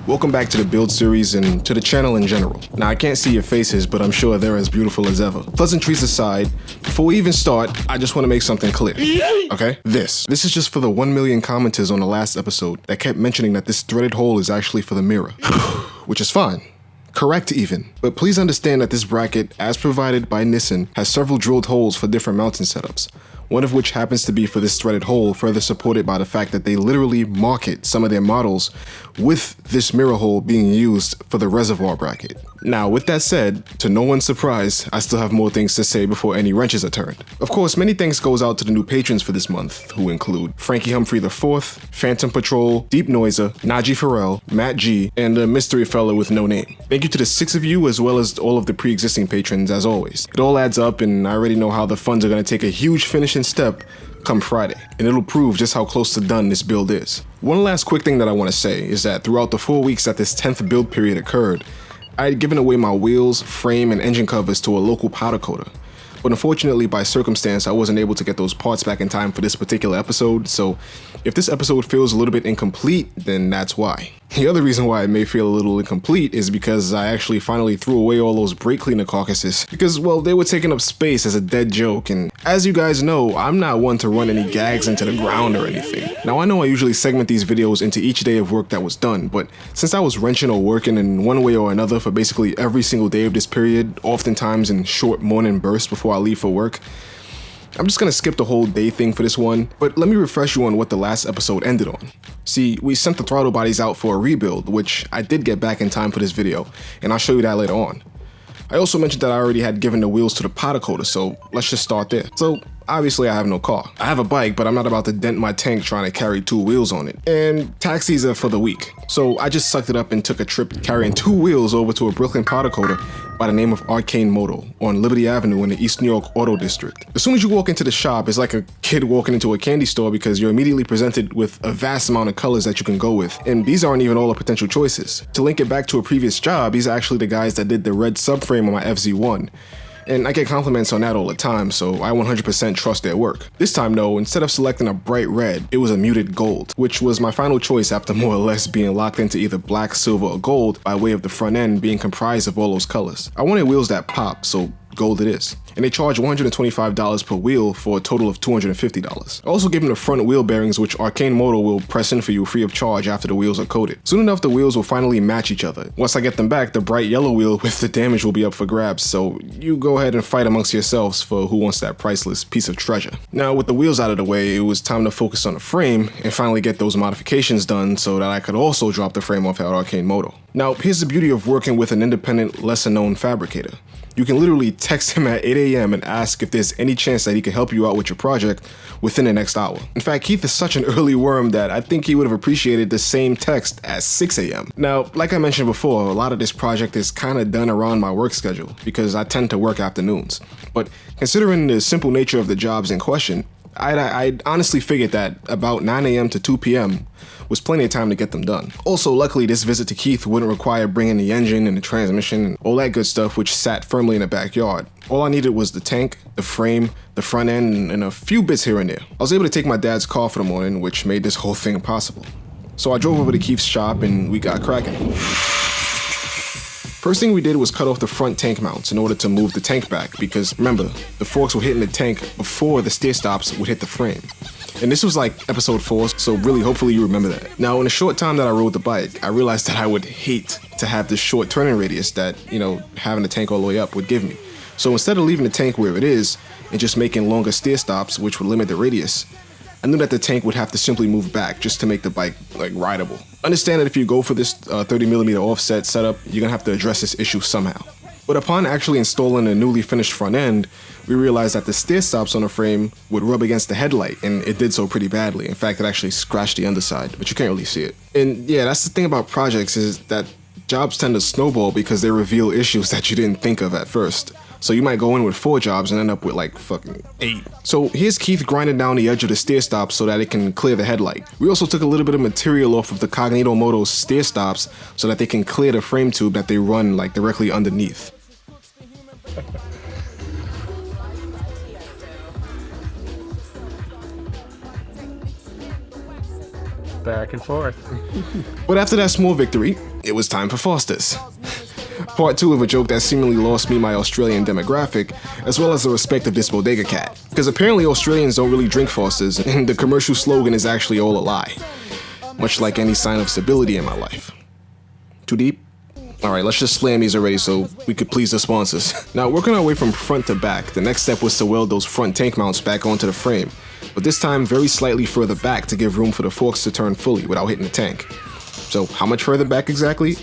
Welcome back to the build series and to the channel in general. Now I can't see your faces, but I'm sure they're as beautiful as ever. Pleasantries aside, before we even start, I just want to make something clear. Okay? This is just for the 1 million commenters on the last episode that kept mentioning that this threaded hole is actually for the mirror. Which is fine. Correct even. But please understand that this bracket, as provided by Nissan, has several drilled holes for different mounting setups. One of which happens to be for this threaded hole, further supported by the fact that they literally market some of their models with this mirror hole being used for the reservoir bracket. Now, with that said, to no one's surprise, I still have more things to say before any wrenches are turned. Of course, many thanks goes out to the new patrons for this month, who include Frankie Humphrey IV, Phantom Patrol, Deep Noiser, Najee Farrell, Matt G, and a mystery fellow with no name. Thank you to the 6 of you, as well as all of the pre-existing patrons, as always. It all adds up, and I already know how the funds are going to take a huge finishing step come Friday, and it'll prove just how close to done this build is. One last quick thing that I want to say is that throughout the 4 weeks that this 10th build period occurred, I had given away my wheels, frame, and engine covers to a local powder coater. But unfortunately, by circumstance, I wasn't able to get those parts back in time for this particular episode, so if this episode feels a little bit incomplete, then that's why. The other reason why it may feel a little incomplete is because I actually finally threw away all those brake cleaner carcasses because, well, they were taking up space as a dead joke, and as you guys know, I'm not one to run any gags into the ground or anything. Now, I know I usually segment these videos into each day of work that was done, but since I was wrenching or working in one way or another for basically every single day of this period, oftentimes in short morning bursts before I leave for work, I'm just gonna skip the whole day thing for this one, but let me refresh you on what the last episode ended on. See, we sent the throttle bodies out for a rebuild, which I did get back in time for this video, and I'll show you that later on. I also mentioned that I already had given the wheels to the powder coater, so let's just start there. So, obviously I have no car. I have a bike, but I'm not about to dent my tank trying to carry 2 wheels on it. And taxis are for the weak. So I just sucked it up and took a trip carrying 2 wheels over to a Brooklyn powder coater by the name of ArcaneMoto on Liberty Avenue in the East New York Auto District. As soon as you walk into the shop, it's like a kid walking into a candy store because you're immediately presented with a vast amount of colors that you can go with. And these aren't even all the potential choices. To link it back to a previous job, these are actually the guys that did the red subframe on my FZ1. And I get compliments on that all the time, so I 100% trust their work. This time though, instead of selecting a bright red, it was a muted gold, which was my final choice after more or less being locked into either black, silver, or gold by way of the front end being comprised of all those colors. I wanted wheels that pop, so gold it is. And they charge $125 per wheel for a total of $250. I also give them the front wheel bearings, which ArcaneMoto will press in for you free of charge after the wheels are coated. Soon enough, the wheels will finally match each other. Once I get them back, the bright yellow wheel with the damage will be up for grabs, so you go ahead and fight amongst yourselves for who wants that priceless piece of treasure. Now, with the wheels out of the way, it was time to focus on the frame and finally get those modifications done so that I could also drop the frame off at ArcaneMoto. Now, here's the beauty of working with an independent, lesser-known fabricator. You can literally text him at 8 a.m. and ask if there's any chance that he can help you out with your project within the next hour. In fact, Keith is such an early worm that I think he would have appreciated the same text at 6 a.m. Now, like I mentioned before, a lot of this project is kind of done around my work schedule because I tend to work afternoons. But considering the simple nature of the jobs in question, I honestly figured that about 9 a.m. to 2 p.m. was plenty of time to get them done. Also, luckily, this visit to Keith wouldn't require bringing the engine and the transmission and all that good stuff which sat firmly in the backyard. All I needed was the tank, the frame, the front end, and a few bits here and there. I was able to take my dad's car for the morning, which made this whole thing possible. So I drove over to Keith's shop and we got cracking. First thing we did was cut off the front tank mounts in order to move the tank back because, remember, the forks were hitting the tank before the steer stops would hit the frame. And this was like episode 4, so really hopefully you remember that. Now, in the short time that I rode the bike, I realized that I would hate to have this short turning radius that, having the tank all the way up would give me. So instead of leaving the tank where it is and just making longer steer stops, which would limit the radius, I knew that the tank would have to simply move back just to make the bike rideable. Understand that if you go for this 30mm offset setup, you're gonna have to address this issue somehow. But upon actually installing a newly finished front end, we realized that the steer stops on the frame would rub against the headlight, and it did so pretty badly. In fact, it actually scratched the underside, but you can't really see it. And yeah, that's the thing about projects, is that jobs tend to snowball because they reveal issues that you didn't think of at first. So you might go in with 4 jobs and end up with fucking 8. So here's Keith grinding down the edge of the steer stops so that it can clear the headlight. We also took a little bit of material off of the ArcaneMoto steer stops so that they can clear the frame tube that they run directly underneath. back and forth. But after that small victory, it was time for Fosters. Part 2 of a joke that seemingly lost me my Australian demographic, as well as the respect of this bodega cat. Because apparently Australians don't really drink Fosters, and the commercial slogan is actually all a lie. Much like any sign of stability in my life. Too deep? Alright, let's just slam these already so we could please the sponsors. Now, working our way from front to back, the next step was to weld those front tank mounts back onto the frame, but this time very slightly further back to give room for the forks to turn fully without hitting the tank. So, how much further back exactly?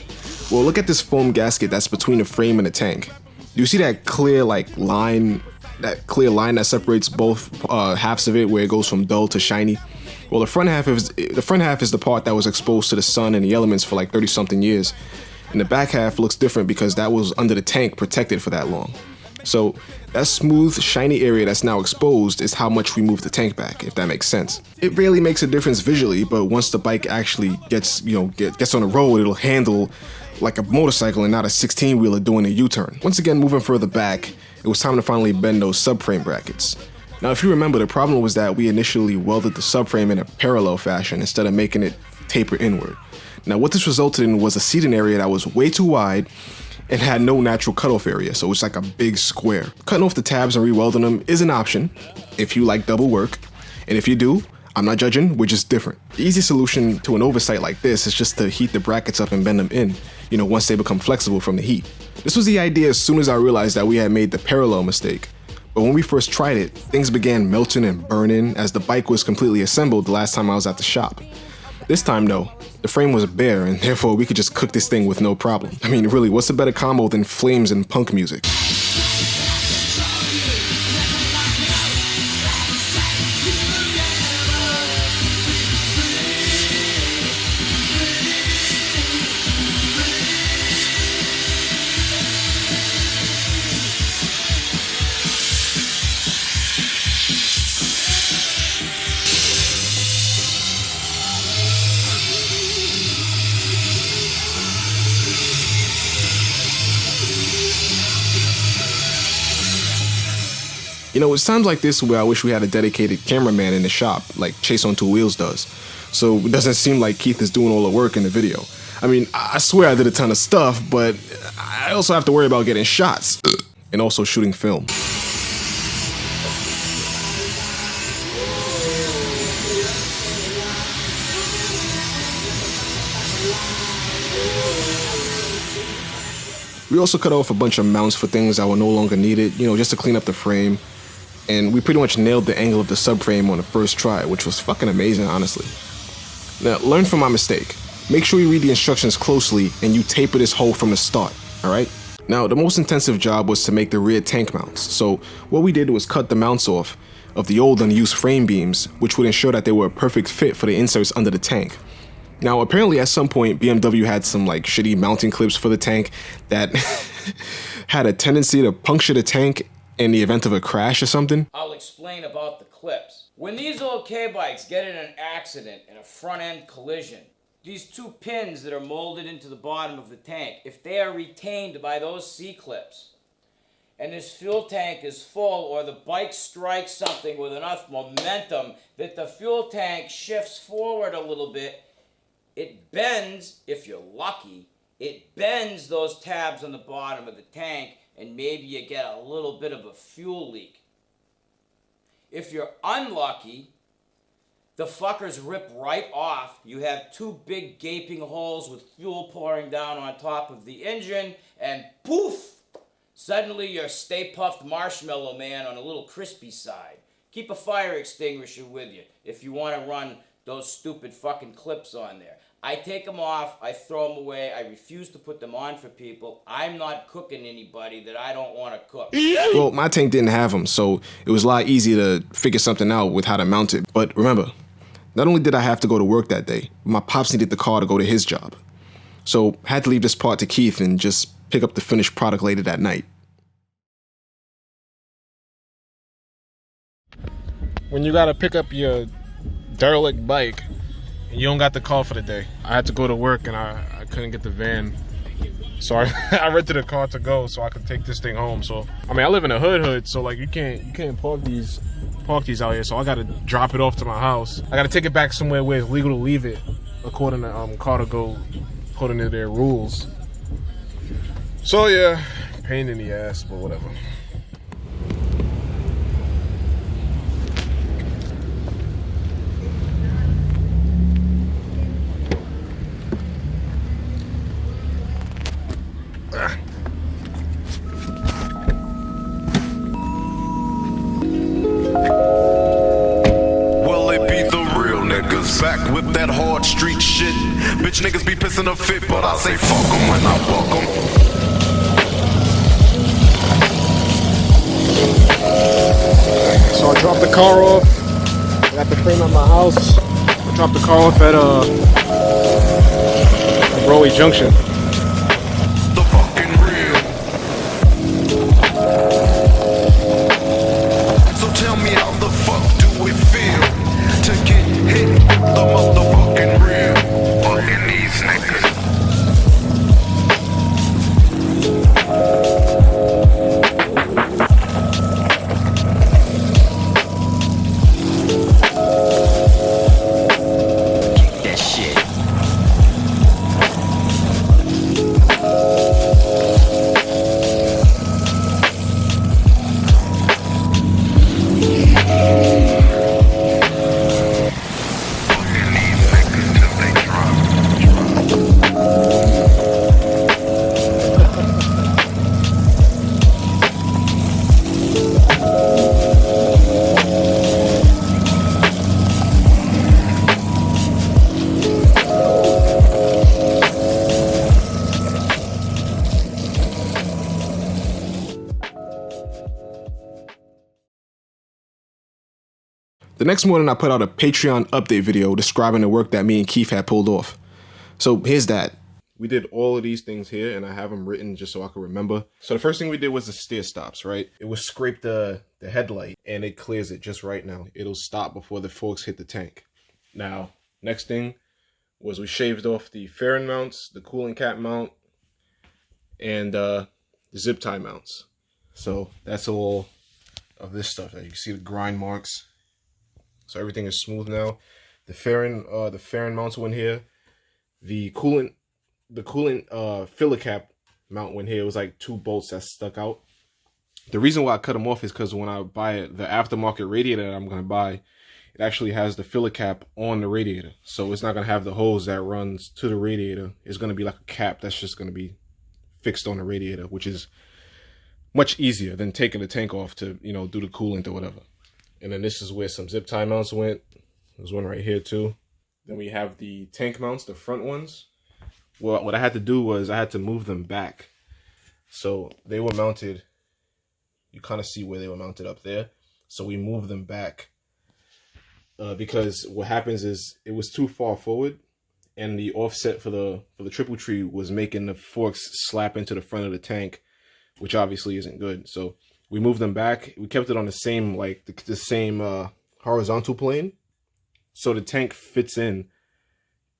Well, look at this foam gasket that's between the frame and the tank. Do you see that clear line that separates both halves of it, where it goes from dull to shiny? Well, the front half is the part that was exposed to the sun and the elements for like 30-something years. And the back half looks different because that was under the tank, protected for that long. So that smooth, shiny area that's now exposed is how much we move the tank back, if that makes sense. It barely makes a difference visually, but once the bike actually gets on the road, it'll handle like a motorcycle and not a 16-wheeler doing a U-turn. Once again, moving further back, it was time to finally bend those subframe brackets. Now, if you remember, the problem was that we initially welded the subframe in a parallel fashion instead of making it taper inward. Now, what this resulted in was a seating area that was way too wide and had no natural cutoff area, so it's like a big square. Cutting off the tabs and re-welding them is an option if you like double work, and if you do, I'm not judging, we're just different. The easy solution to an oversight like this is just to heat the brackets up and bend them in, once they become flexible from the heat. This was the idea as soon as I realized that we had made the parallel mistake. But when we first tried it, things began melting and burning as the bike was completely assembled the last time I was at the shop. This time though, the frame was bare and therefore we could just cook this thing with no problem. I mean, really, what's a better combo than flames and punk music? It's times like this where I wish we had a dedicated cameraman in the shop, like Chase on Two Wheels does, so it doesn't seem like Keith is doing all the work in the video. I mean, I swear I did a ton of stuff, but I also have to worry about getting shots and also shooting film. We also cut off a bunch of mounts for things that were no longer needed, just to clean up the frame. And we pretty much nailed the angle of the subframe on the first try, which was fucking amazing, honestly. Now, learn from my mistake. Make sure you read the instructions closely and you taper this hole from the start, alright? Now, the most intensive job was to make the rear tank mounts. So what we did was cut the mounts off of the old unused frame beams, which would ensure that they were a perfect fit for the inserts under the tank. Now, apparently at some point, BMW had some shitty mounting clips for the tank that had a tendency to puncture the tank in the event of a crash or something. I'll explain about the clips. When these old K-bikes get in an accident, in a front-end collision, these two pins that are molded into the bottom of the tank, if they are retained by those C-clips, and this fuel tank is full, or the bike strikes something with enough momentum that the fuel tank shifts forward a little bit, it bends, if you're lucky, it bends those tabs on the bottom of the tank, and maybe you get a little bit of a fuel leak. If you're unlucky, the fuckers rip right off. You have two big gaping holes with fuel pouring down on top of the engine, and poof! Suddenly you're Stay Puft Marshmallow Man on a little crispy side. Keep a fire extinguisher with you if you want to run those stupid fucking clips on there. I take them off, I throw them away, I refuse to put them on for people. I'm not cooking anybody that I don't want to cook. Well, my tank didn't have them, so it was a lot easier to figure something out with how to mount it. But remember, not only did I have to go to work that day, my pops needed the car to go to his job. So I had to leave this part to Keith and just pick up the finished product later that night. When you gotta pick up your derelict bike, you don't got the call for the day. I had to go to work and I couldn't get the van. So I rented a car to go so I could take this thing home. So I mean, I live in a hood, so you can't park these out here. So I gotta drop it off to my house. I gotta take it back somewhere where it's legal to leave it. according to Cargo according to their rules. So yeah, pain in the ass, but whatever. Back with that hard street shit. Bitch niggas be pissing a fit, but I say fuck them when I fuck them. So I dropped the car off. I got the frame at my house. I dropped the car off at Broadway Junction. The fucking real. So tell me how the fuck do it feel to get hit the motherfucking real. Fucking these niggas. Keep that shit. The next morning, I put out a Patreon update video describing the work that me and Keith had pulled off. So here's that. We did all of these things here, and I have them written just so I can remember. So the first thing we did was the steer stops, right? It was scrape the headlight, and it clears it just right now. It'll stop before the forks hit the tank. Now, next thing was we shaved off the fairing mounts, the coolant cap mount, and the zip tie mounts. So that's all of this stuff. You can see the grind marks. So everything is smooth now. The fairing mounts went here. The coolant filler cap mount went here. It was like 2 bolts that stuck out. The reason why I cut them off is because when I buy the aftermarket radiator that I'm going to buy, it actually has the filler cap on the radiator. So it's not going to have the hose that runs to the radiator. It's going to be like a cap that's just going to be fixed on the radiator, which is much easier than taking the tank off to, you know, do the coolant or whatever. And then this is where some zip tie mounts went. There's one right here too. Then we have the tank mounts, the front ones. Well, what I had to do was I had to move them back. So they were mounted, you kind of see where they were mounted up there. So we moved them back because what happens is it was too far forward, and the offset for the triple tree was making the forks slap into the front of the tank, which obviously isn't good. So we moved them back. We kept it on the same, like the same horizontal plane, so the tank fits in,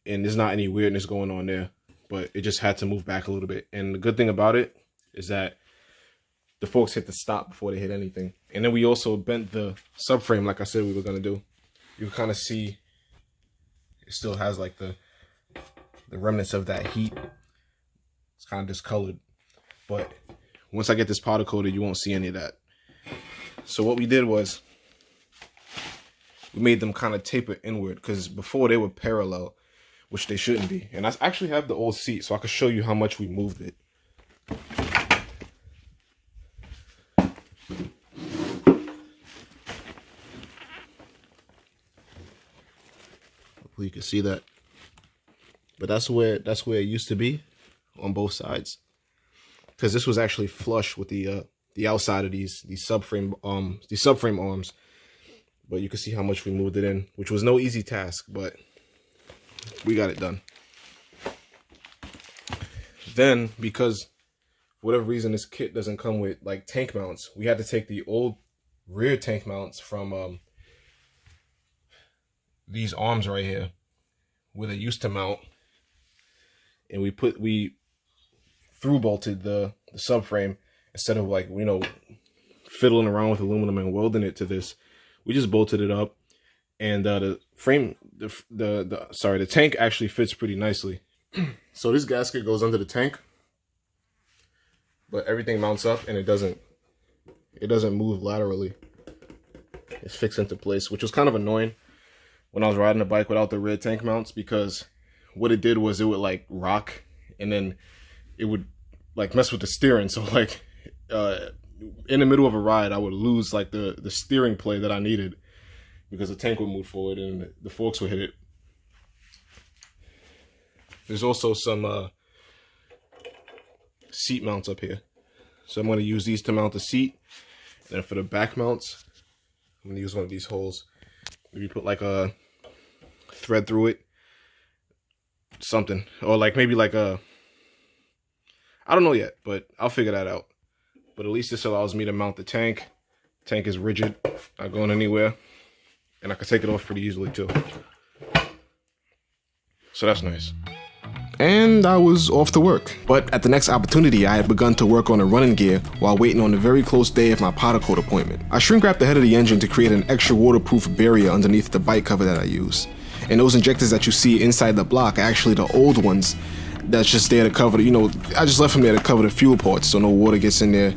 and there's not any weirdness going on there. But it just had to move back a little bit. And the good thing about it is that the forks hit the stop before they hit anything. And then we also bent the subframe, like I said we were gonna do. You can kind of see it still has like the remnants of that heat. It's kind of discolored, but once I get this powder coated, you won't see any of that. So what we did was we made them kind of taper inward, because before they were parallel, which they shouldn't be. And I actually have the old seat, so I can show you how much we moved it. Hopefully you can see that. But that's where it used to be on both sides, because this was actually flush with the outside of these subframe arms. But you can see how much we moved it in, which was no easy task, but we got it done. Then, because for whatever reason this kit doesn't come with like tank mounts, we had to take the old rear tank mounts from these arms right here where they used to mount, and we through bolted the subframe instead of, like, you know, fiddling around with aluminum and welding it to this. We just bolted it up, and the frame, the tank actually fits pretty nicely. So this gasket goes under the tank, but everything mounts up and it doesn't move laterally. It's fixed into place, which was kind of annoying when I was riding a bike without the rear tank mounts, because what it did was it would like rock and then it would like mess with the steering. So like in the middle of a ride, I would lose like the steering play that I needed because the tank would move forward and the forks would hit it. There's also some seat mounts up here. So I'm going to use these to mount the seat. And then for the back mounts, I'm going to use one of these holes. Maybe put like a thread through it. Something. Or like maybe like a... I don't know yet, but I'll figure that out. But at least this allows me to mount the tank. Tank is rigid, not going anywhere. And I can take it off pretty easily too. So that's nice. And I was off to work. But at the next opportunity, I had begun to work on the running gear while waiting on the very close day of my powder coat appointment. I shrink wrapped the head of the engine to create an extra waterproof barrier underneath the bike cover that I use. And those injectors that you see inside the block are actually the old ones that's just there to cover the, I just left them there to cover the fuel ports so no water gets in there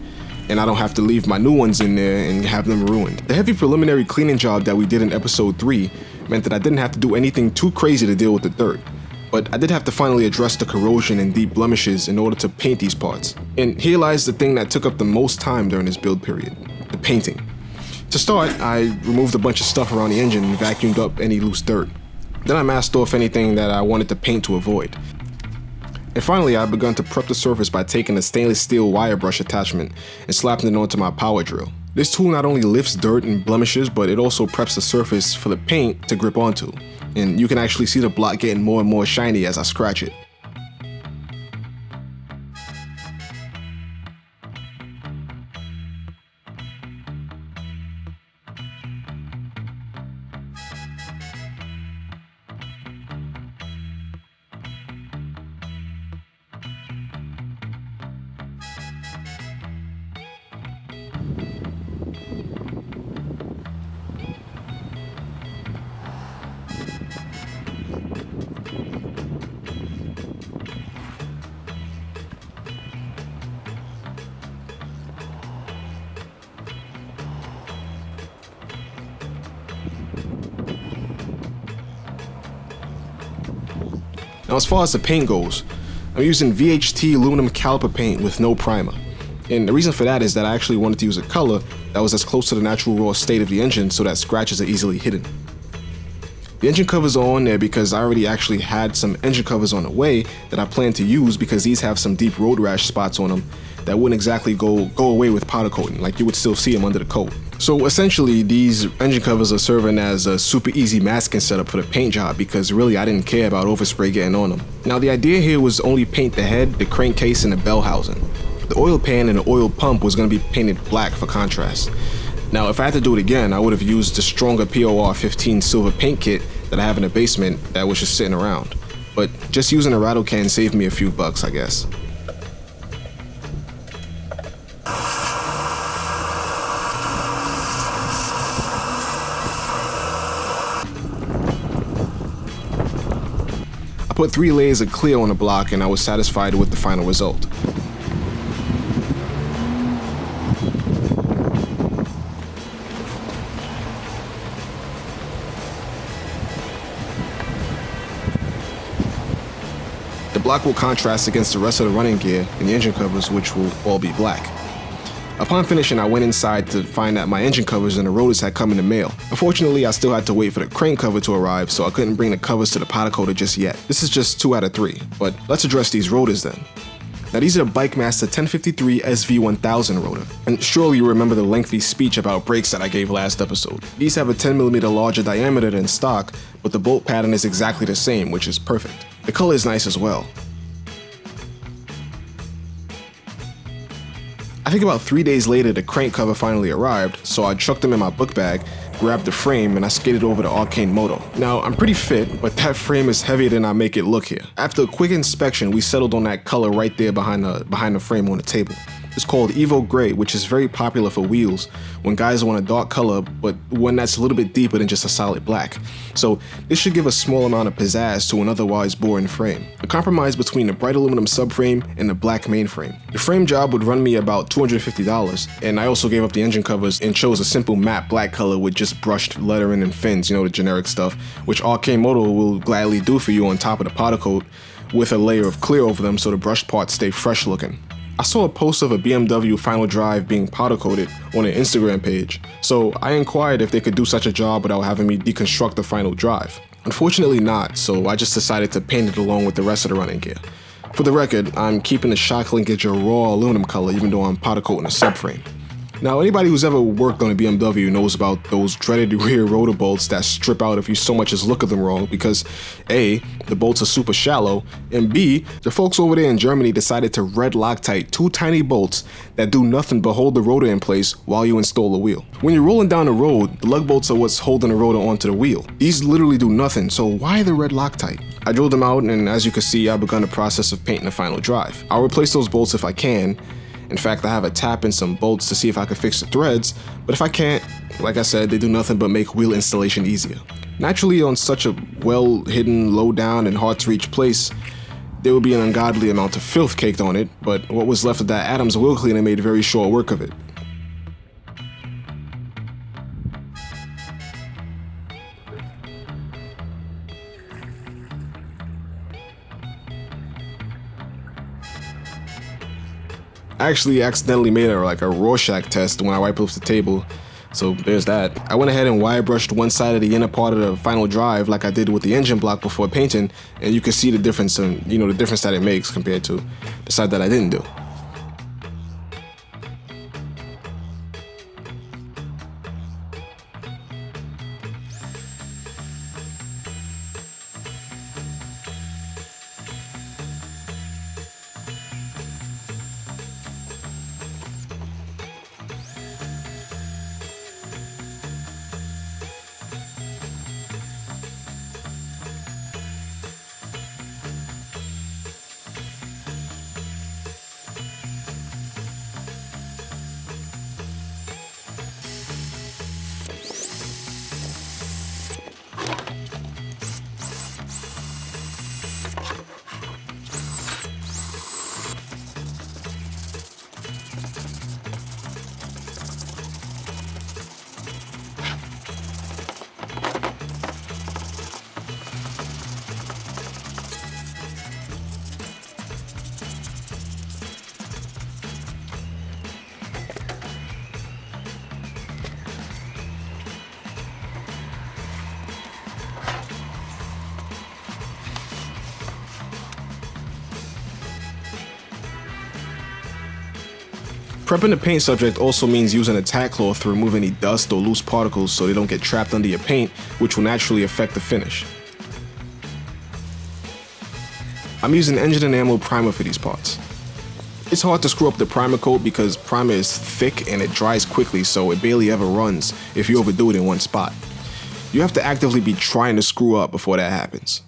and I don't have to leave my new ones in there and have them ruined. The heavy preliminary cleaning job that we did in episode 3 meant that I didn't have to do anything too crazy to deal with the dirt. But I did have to finally address the corrosion and deep blemishes in order to paint these parts. And here lies the thing that took up the most time during this build period, the painting. To start, I removed a bunch of stuff around the engine and vacuumed up any loose dirt. Then I masked off anything that I wanted to paint to avoid. And finally, I begun to prep the surface by taking a stainless steel wire brush attachment and slapping it onto my power drill. This tool not only lifts dirt and blemishes, but it also preps the surface for the paint to grip onto. And you can actually see the block getting more and more shiny as I scratch it. Now as far as the paint goes, I'm using VHT aluminum caliper paint with no primer. And the reason for that is that I actually wanted to use a color that was as close to the natural raw state of the engine so that scratches are easily hidden. The engine covers are on there because I already actually had some engine covers on the way that I plan to use because these have some deep road rash spots on them that wouldn't exactly go away with powder coating, like you would still see them under the coat. So essentially these engine covers are serving as a super easy masking setup for the paint job because really I didn't care about overspray getting on them. Now the idea here was only paint the head, the crankcase, and the bell housing. The oil pan and the oil pump was going to be painted black for contrast. Now if I had to do it again, I would have used the stronger POR 15 silver paint kit that I have in the basement that was just sitting around. But just using a rattle-can saved me a few bucks, I guess. I put 3 layers of clear on the block and I was satisfied with the final result. The block will contrast against the rest of the running gear and the engine covers, which will all be black. Upon finishing, I went inside to find that my engine covers and the rotors had come in the mail. Unfortunately, I still had to wait for the crane cover to arrive, so I couldn't bring the covers to the powder coater just yet. This is just 2 out of 3, but let's address these rotors then. Now these are the BikeMaster 1053 SV1000 rotor, and surely you remember the lengthy speech about brakes that I gave last episode. These have a 10mm larger diameter than stock, but the bolt pattern is exactly the same, which is perfect. The color is nice as well. I think about 3 days later the crank cover finally arrived, so I chucked them in my book bag, grabbed the frame, and I skated over to ArcaneMoto. Now, I'm pretty fit, but that frame is heavier than I make it look here. After a quick inspection, we settled on that color right there behind the frame on the table. is called Evo Gray, which is very popular for wheels when guys want a dark color, but one that's a little bit deeper than just a solid black. So this should give a small amount of pizzazz to an otherwise boring frame. A compromise between the bright aluminum subframe and the black mainframe. The frame job would run me about $250, and I also gave up the engine covers and chose a simple matte black color with just brushed lettering and fins, you know, the generic stuff, which ArcaneMoto will gladly do for you on top of the powder coat with a layer of clear over them so the brushed parts stay fresh looking. I saw a post of a BMW final drive being powder coated on their Instagram page, so I inquired if they could do such a job without having me deconstruct the final drive. Unfortunately not, so I just decided to paint it along with the rest of the running gear. For the record, I'm keeping the shock linkage a raw aluminum color even though I'm powder coating the subframe. Now, anybody who's ever worked on a BMW knows about those dreaded rear rotor bolts that strip out if you so much as look at them wrong because A, the bolts are super shallow, and B, the folks over there in Germany decided to red Loctite two tiny bolts that do nothing but hold the rotor in place while you install the wheel. When you're rolling down the road, the lug bolts are what's holding the rotor onto the wheel. These literally do nothing, so why the red Loctite? I drilled them out, and as you can see, I've begun the process of painting the final drive. I'll replace those bolts if I can. In fact, I have a tap and some bolts to see if I can fix the threads, but if I can't, like I said, they do nothing but make wheel installation easier. Naturally, on such a well-hidden, low-down, and hard-to-reach place, there would be an ungodly amount of filth caked on it, but what was left of that Adams wheel cleaner made very short work of it. I actually accidentally made a Rorschach test when I wiped off the table, so there's that. I went ahead and wire brushed one side of the inner part of the final drive like I did with the engine block before painting, and you can see the difference in, the difference that it makes compared to the side that I didn't do. Prepping the paint subject also means using a tack cloth to remove any dust or loose particles so they don't get trapped under your paint, which will naturally affect the finish. I'm using engine enamel primer for these parts. It's hard to screw up the primer coat because primer is thick and it dries quickly, so it barely ever runs if you overdo it in one spot. You have to actively be trying to screw up before that happens.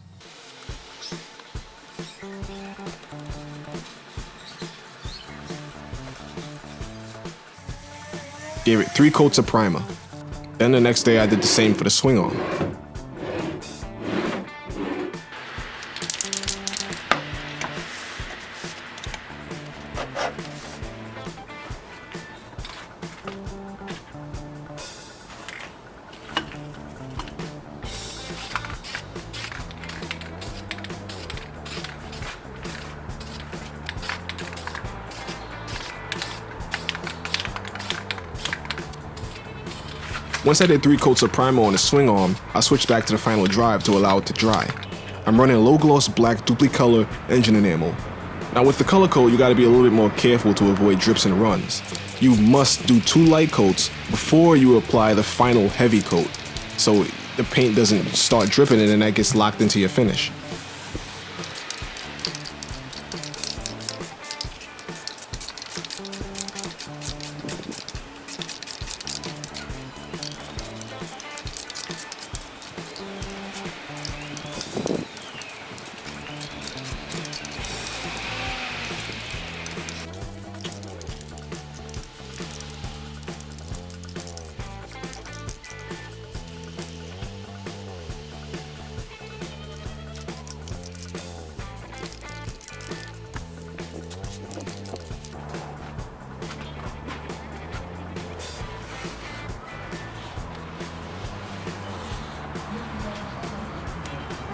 Gave it 3 coats of primer. Then the next day I did the same for the swing arm. Once I did 3 coats of primer on the swing arm, I switched back to the final drive to allow it to dry. I'm running low gloss black dupli-color engine enamel. Now with the color coat, you gotta be a little bit more careful to avoid drips and runs. You must do 2 light coats before you apply the final heavy coat, so the paint doesn't start dripping and then that gets locked into your finish.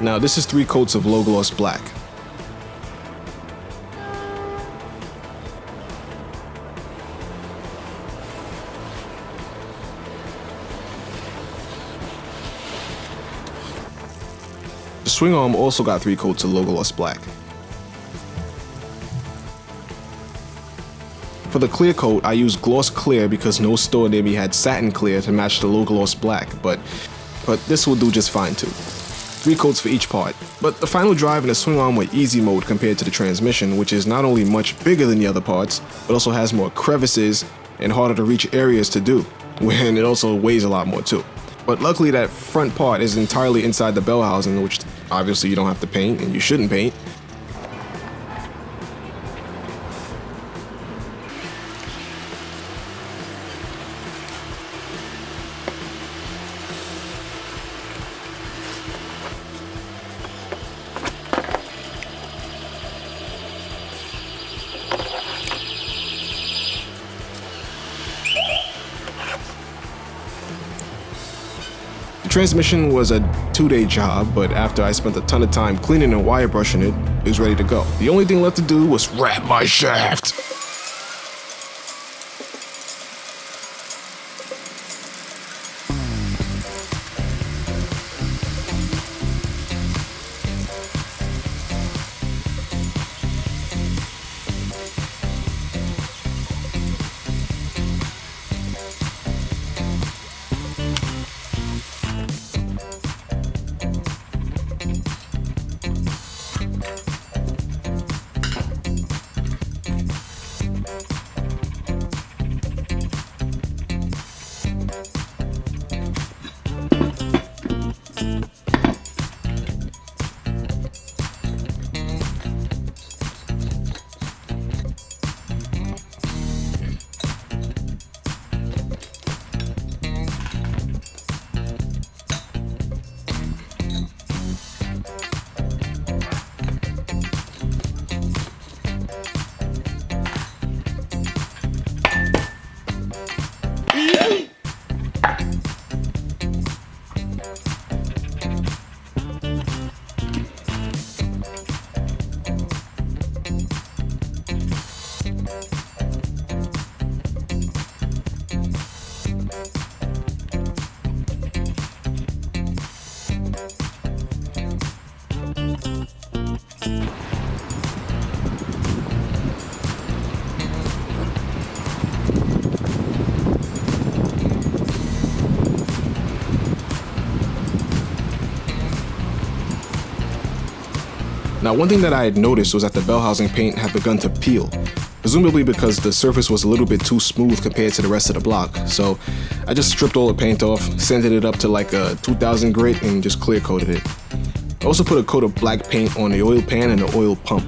Now this is 3 coats of low gloss black. The swing arm also got 3 coats of low gloss black. For the clear coat, I used gloss clear because no store near me had satin clear to match the low gloss black, but this will do just fine too. 3 coats for each part. But the final drive and the swing arm were easy mode compared to the transmission, which is not only much bigger than the other parts, but also has more crevices and harder to reach areas to do, and it also weighs a lot more too. But luckily that front part is entirely inside the bell housing, which obviously you don't have to paint, and you shouldn't paint. The transmission was a 2-day job, but after I spent a ton of time cleaning and wire brushing it, it was ready to go. The only thing left to do was wrap my shaft. Now, one thing that I had noticed was that the bell housing paint had begun to peel, presumably because the surface was a little bit too smooth compared to the rest of the block. So I just stripped all the paint off, sanded it up to like a 2000 grit, and just clear coated it. I also put a coat of black paint on the oil pan and the oil pump.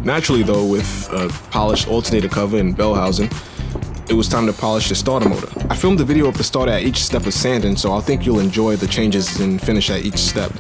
Naturally though, with a polished alternator cover and bell housing, it was time to polish the starter motor. I filmed a video of the starter at each step of sanding, so I think you'll enjoy the changes and finish at each step.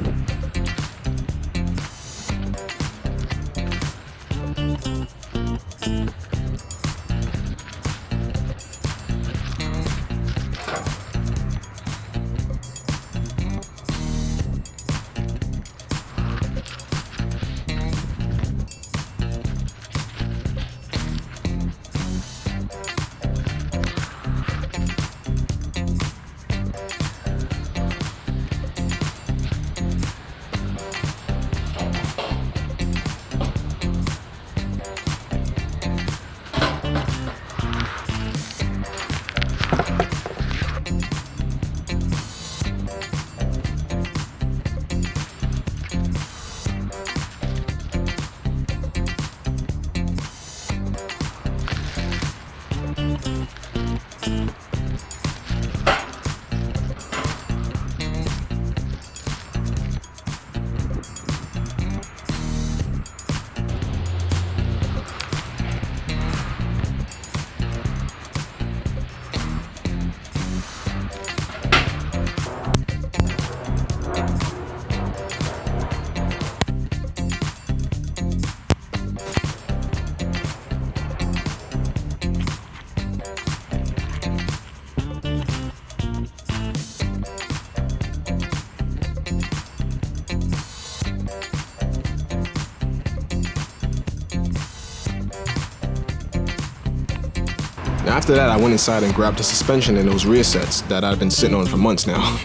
Now after that, I went inside and grabbed the suspension and those rear sets that I've been sitting on for months now.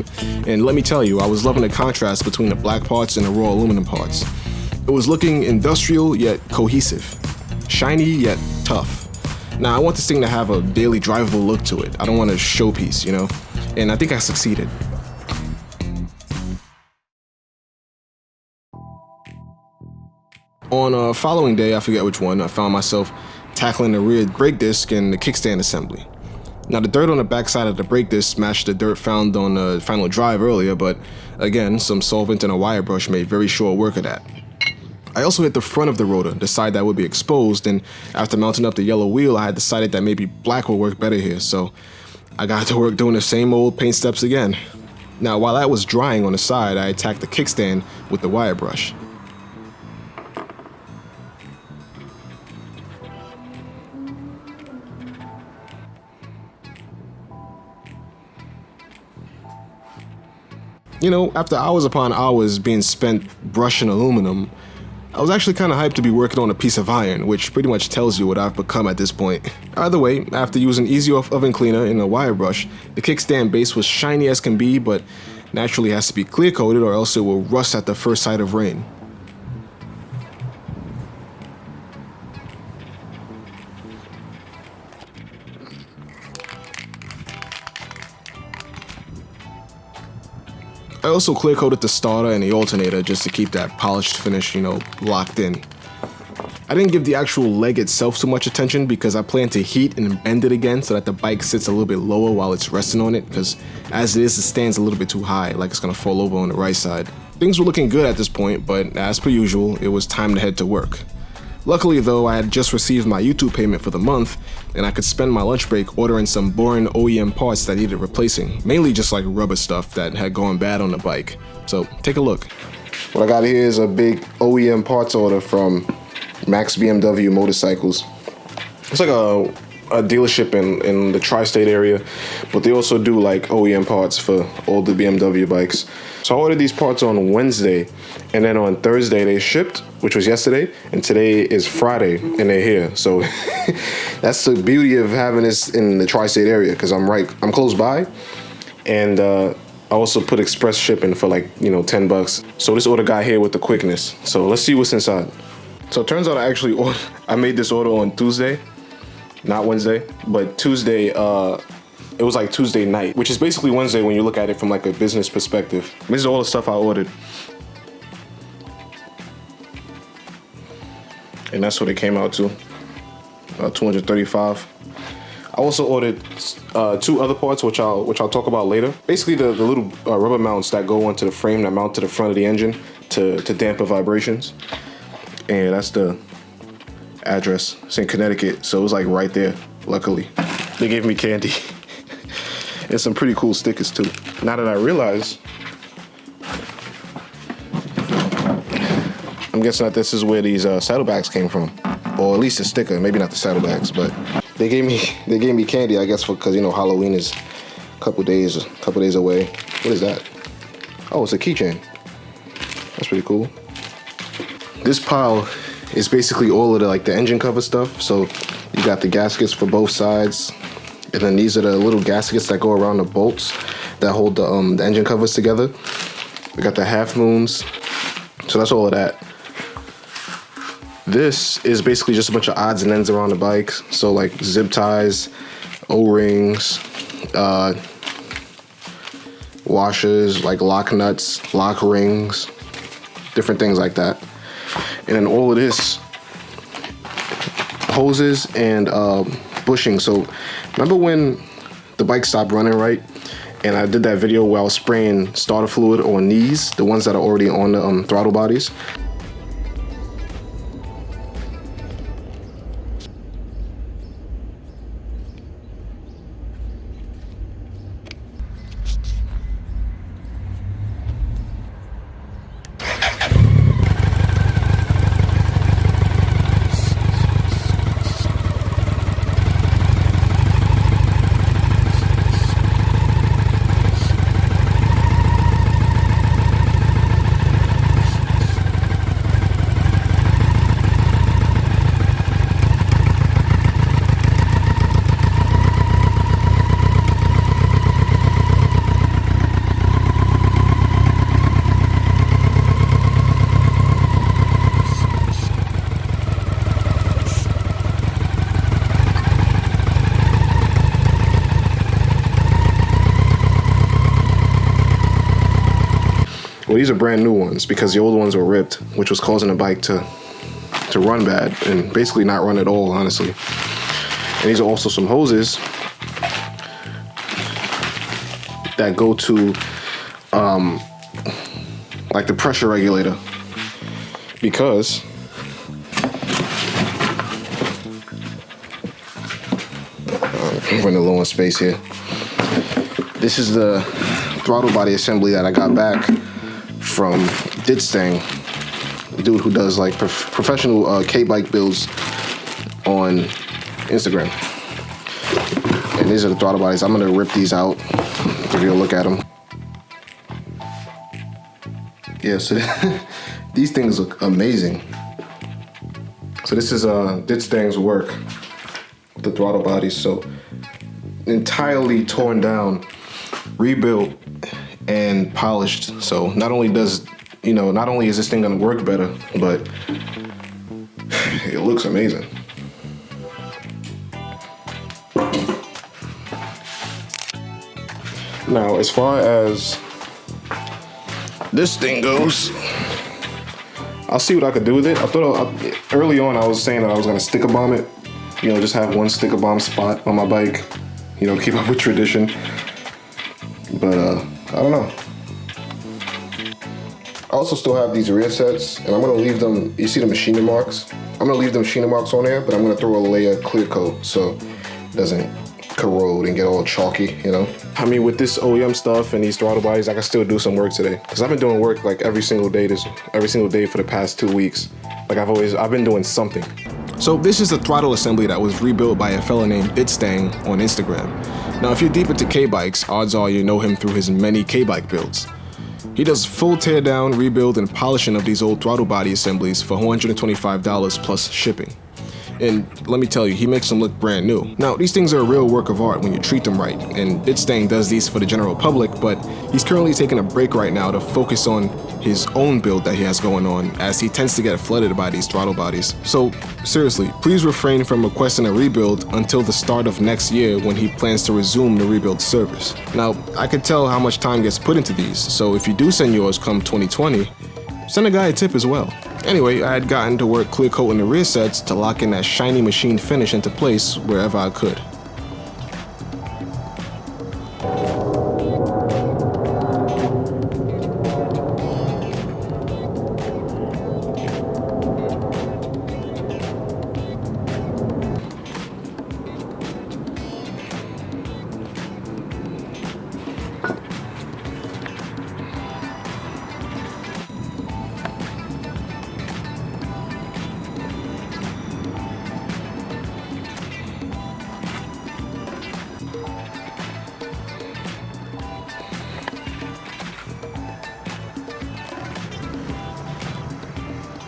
And let me tell you, I was loving the contrast between the black parts and the raw aluminum parts. It was looking industrial yet cohesive, shiny yet tough. Now I want this thing to have a daily drivable look to it. I don't want a showpiece, you know? And I think I succeeded. On a following day, I forget which one, I found myself tackling the rear brake disc and the kickstand assembly. Now the dirt on the backside of the brake disc matched the dirt found on the final drive earlier, but again, some solvent and a wire brush made very short work of that. I also hit the front of the rotor, the side that would be exposed, and after mounting up the yellow wheel, I had decided that maybe black would work better here, so I got to work doing the same old paint steps again. Now while that was drying on the side, I attacked the kickstand with the wire brush. You know, after hours upon hours being spent brushing aluminum, I was actually kind of hyped to be working on a piece of iron, which pretty much tells you what I've become at this point. Either way, after using easy oven cleaner and a wire brush, the kickstand base was shiny as can be, but naturally has to be clear coated or else it will rust at the first sight of rain. I also clear coated the starter and the alternator just to keep that polished finish, you know, locked in. I didn't give the actual leg itself too much attention because I plan to heat and bend it again so that the bike sits a little bit lower while it's resting on it, because as it is, it stands a little bit too high, like it's gonna fall over on the right side. Things were looking good at this point, but as per usual, it was time to head to work. Luckily though, I had just received my YouTube payment for the month, and I could spend my lunch break ordering some boring OEM parts that needed replacing, mainly just like rubber stuff that had gone bad on the bike. So take a look. What I got here is a big OEM parts order from Max BMW Motorcycles. It's like a dealership in the tri-state area, but they also do like OEM parts for all the BMW bikes. So I ordered these parts on Wednesday, and then on Thursday they shipped, which was yesterday, and today is Friday, and they're here. So that's the beauty of having this in the tri-state area, because I'm close by, and I also put express shipping for like, you know, $10. So this order got here with the quickness. So let's see what's inside. So it turns out I made this order on Tuesday, not Wednesday, but Tuesday. It was like Tuesday night, which is basically Wednesday when you look at it from like a business perspective. This is all the stuff I ordered. And that's what it came out to, $235. I also ordered 2 other parts, which I'll talk about later. Basically the little rubber mounts that go onto the frame that mount to the front of the engine to dampen vibrations. And that's the address. It's in Connecticut, so it was like right there, luckily. They gave me candy. And some pretty cool stickers too. Now that I realize, I'm guessing that this is where these saddlebags came from, or at least a sticker. Maybe not the saddlebags, but they gave me candy, I guess, because you know Halloween is a couple days away. What is that? Oh, it's a keychain. That's pretty cool. This pile is basically all of the engine cover stuff. So you got the gaskets for both sides. And then these are the little gaskets that go around the bolts that hold the engine covers together. We got the half moons. So that's all of that. This is basically just a bunch of odds and ends around the bike. So like zip ties, O-rings, washers, like lock nuts, lock rings, different things like that. And then all of this, hoses and bushing. So remember when the bike stopped running, right? And I did that video where I was spraying starter fluid on these, the ones that are already on the throttle bodies. these are brand new ones because the old ones were ripped, which was causing the bike to run bad and basically not run at all, honestly. And these are also some hoses that go to like the pressure regulator, because I'm running low on space here. This is the throttle body assembly that I got back from Ditstang, the dude who does like professional K-bike builds on Instagram. And these are the throttle bodies. I'm gonna rip these out, give you a look at them. Yeah, so these things look amazing. So this is Ditstang's work, the throttle bodies. So entirely torn down, rebuilt, and polished. So not only is this thing gonna work better, but it looks amazing. Now, as far as this thing goes, I'll see what I could do with it. I thought early on I was saying that I was gonna sticker bomb it, just have one sticker bomb spot on my bike, keep up with tradition. But I don't know. I also still have these rear sets, and I'm gonna leave them. You see the machining marks? I'm gonna leave the machining marks on there, but I'm gonna throw a layer of clear coat so it doesn't corrode and get all chalky, I mean, with this OEM stuff and these throttle bodies, I can still do some work today, because I've been doing work like every single day for the past 2 weeks. Like I've been doing something. So this is a throttle assembly that was rebuilt by a fella named Ditstang on Instagram. Now, if you're deep into K-bikes, odds are you know him through his many K-bike builds. He does full teardown, rebuild, and polishing of these old throttle body assemblies for $125 plus shipping. And let me tell you, he makes them look brand new. Now, these things are a real work of art when you treat them right, and Ditstang does these for the general public, but he's currently taking a break right now to focus on his own build that he has going on, as he tends to get flooded by these throttle bodies. So, seriously, please refrain from requesting a rebuild until the start of next year, when he plans to resume the rebuild service. Now, I can tell how much time gets put into these, so if you do send yours come 2020, send a guy a tip as well. Anyway, I had gotten to work clear coating the rear sets to lock in that shiny machine finish into place wherever I could.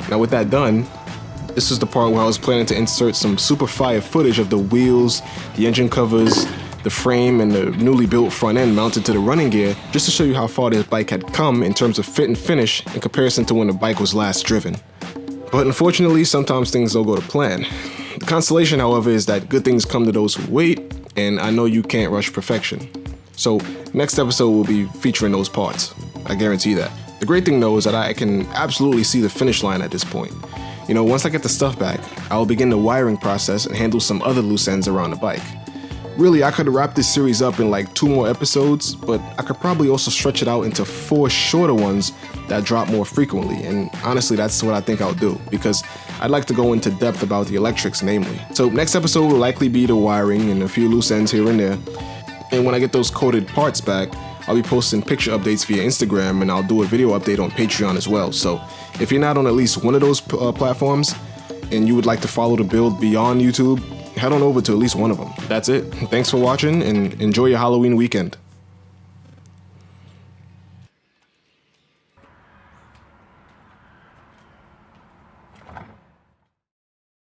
Now with that done, this is the part where I was planning to insert some super fire footage of the wheels, the engine covers, the frame, and the newly built front end mounted to the running gear, just to show you how far this bike had come in terms of fit and finish in comparison to when the bike was last driven. But unfortunately, sometimes things don't go to plan. The consolation, however, is that good things come to those who wait, and I know you can't rush perfection. So next episode will be featuring those parts. I guarantee that. The great thing though is that I can absolutely see the finish line at this point. Once I get the stuff back, I'll begin the wiring process and handle some other loose ends around the bike. Really, I could wrap this series up in like 2 more episodes, but I could probably also stretch it out into 4 shorter ones that drop more frequently, and honestly that's what I think I'll do, because I'd like to go into depth about the electrics namely. So next episode will likely be the wiring and a few loose ends here and there, and when I get those coated parts back, I'll be posting picture updates via Instagram, and I'll do a video update on Patreon as well. So if you're not on at least one of those platforms and you would like to follow the build beyond YouTube, head on over to at least one of them. That's it. Thanks for watching and enjoy your Halloween weekend.